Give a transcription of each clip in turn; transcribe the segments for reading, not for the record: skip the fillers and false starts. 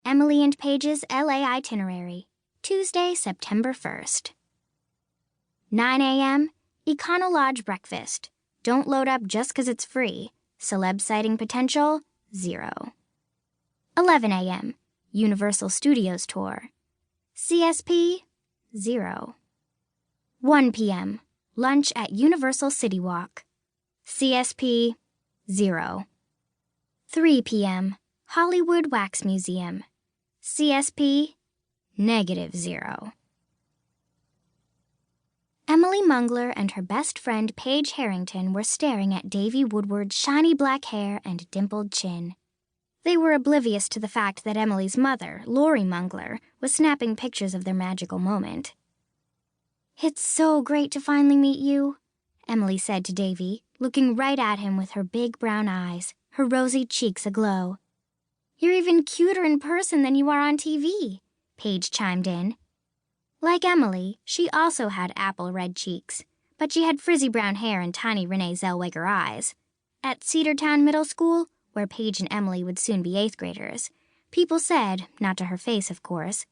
Emily and Paige's LA itinerary, Tuesday, September 1st. 9 a.m., Econo Lodge breakfast. Don't load up just 'cause it's free. Celeb sighting potential, 0. 11 a.m., Universal Studios tour. CSP, 0. 1 p.m., lunch at Universal City Walk. CSP, 0. 3 p.m., Hollywood Wax Museum. CSP, -0. Emily Mungler and her best friend Paige Harrington were staring at Davy Woodward's shiny black hair and dimpled chin. They were oblivious to the fact that Emily's mother, Lori Mungler, was snapping pictures of their magical moment. "It's so great to finally meet you," Emily said to Davy, looking right at him with her big brown eyes, her rosy cheeks aglow. "You're even cuter in person than you are on TV," Paige chimed in. Like Emily, she also had apple red cheeks, but she had frizzy brown hair and tiny Renee Zellweger eyes. At Cedartown Middle School, where Paige and Emily would soon be 8th graders, people said, not to her face of course,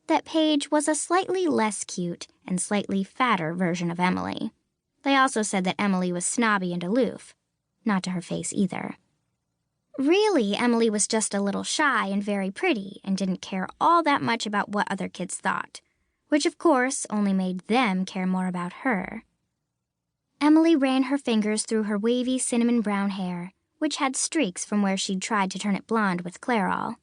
that Paige was a slightly less cute and slightly fatter version of Emily. They also said that Emily was snobby and aloof, not to her face either. Really, Emily was just a little shy and very pretty and didn't care all that much about what other kids thought, which of course only made them care more about her. Emily ran her fingers through her wavy cinnamon brown hair, which had streaks from where she'd tried to turn it blonde with Clairol.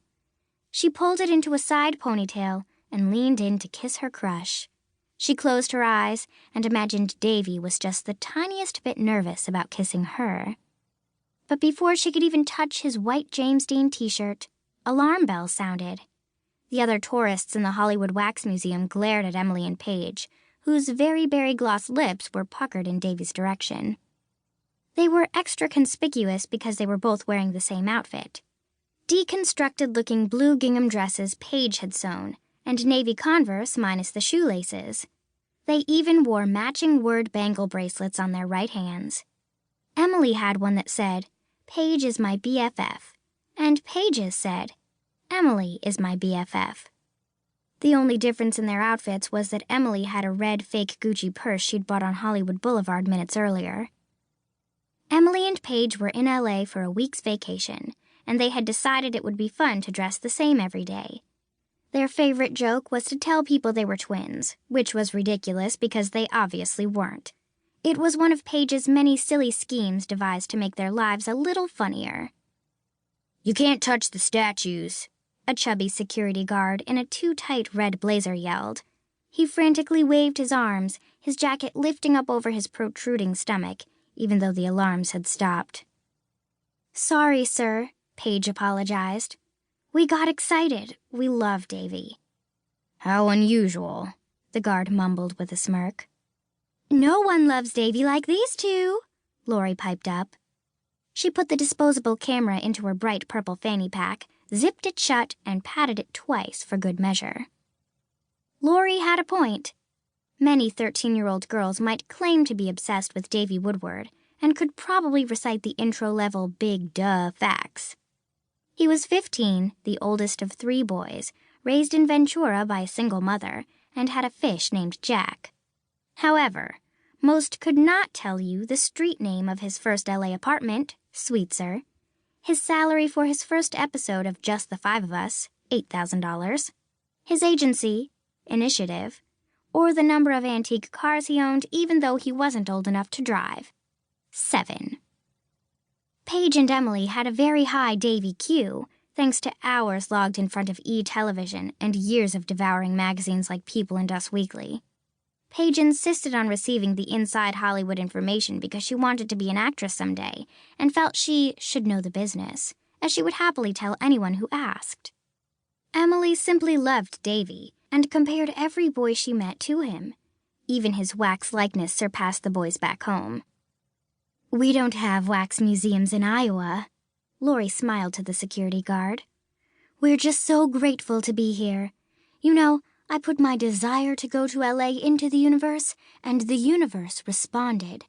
She pulled it into a side ponytail and leaned in to kiss her crush. She closed her eyes and imagined Davy was just the tiniest bit nervous about kissing her. But before she could even touch his white James Dean t-shirt, alarm bells sounded. The other tourists in the Hollywood Wax Museum glared at Emily and Paige, whose very berry gloss lips were puckered in Davy's direction. They were extra conspicuous because they were both wearing the same outfit. Deconstructed-looking blue gingham dresses Paige had sewn, and navy Converse minus the shoelaces. They even wore matching word bangle bracelets on their right hands. Emily had one that said, "Paige is my BFF," and Paige's said, "Emily is my BFF." The only difference in their outfits was that Emily had a red fake Gucci purse she'd bought on Hollywood Boulevard minutes earlier. Emily and Paige were in LA for a week's vacation, and they had decided it would be fun to dress the same every day. Their favorite joke was to tell people they were twins, which was ridiculous because they obviously weren't. It was one of Paige's many silly schemes devised to make their lives a little funnier. "You can't touch the statues," a chubby security guard in a too-tight red blazer yelled. He frantically waved his arms, his jacket lifting up over his protruding stomach, even though the alarms had stopped. "Sorry, sir," Paige apologized. "We got excited. We love Davy." "How unusual," the guard mumbled with a smirk. "No one loves Davy like these two," Lori piped up. She put the disposable camera into her bright purple fanny pack, zipped it shut, and patted it twice for good measure. Lori had a point. Many 13-year-old girls might claim to be obsessed with Davy Woodward and could probably recite the intro-level big duh facts. He was 15, the oldest of 3 boys, raised in Ventura by a single mother, and had a fish named Jack. However, most could not tell you the street name of his first LA apartment, Sweetser, his salary for his first episode of Just the 5 of Us, $8,000, his agency, Initiative, or the number of antique cars he owned even though he wasn't old enough to drive. 7. Paige and Emily had a very high Davy Q, thanks to hours logged in front of E-television and years of devouring magazines like People and Us Weekly. Paige insisted on receiving the inside Hollywood information because she wanted to be an actress someday and felt she should know the business, as she would happily tell anyone who asked. Emily simply loved Davy and compared every boy she met to him. Even his wax likeness surpassed the boys back home. "We don't have wax museums in Iowa," Lori smiled to the security guard. "We're just so grateful to be here. You know, I put my desire to go to LA into the universe, and the universe responded.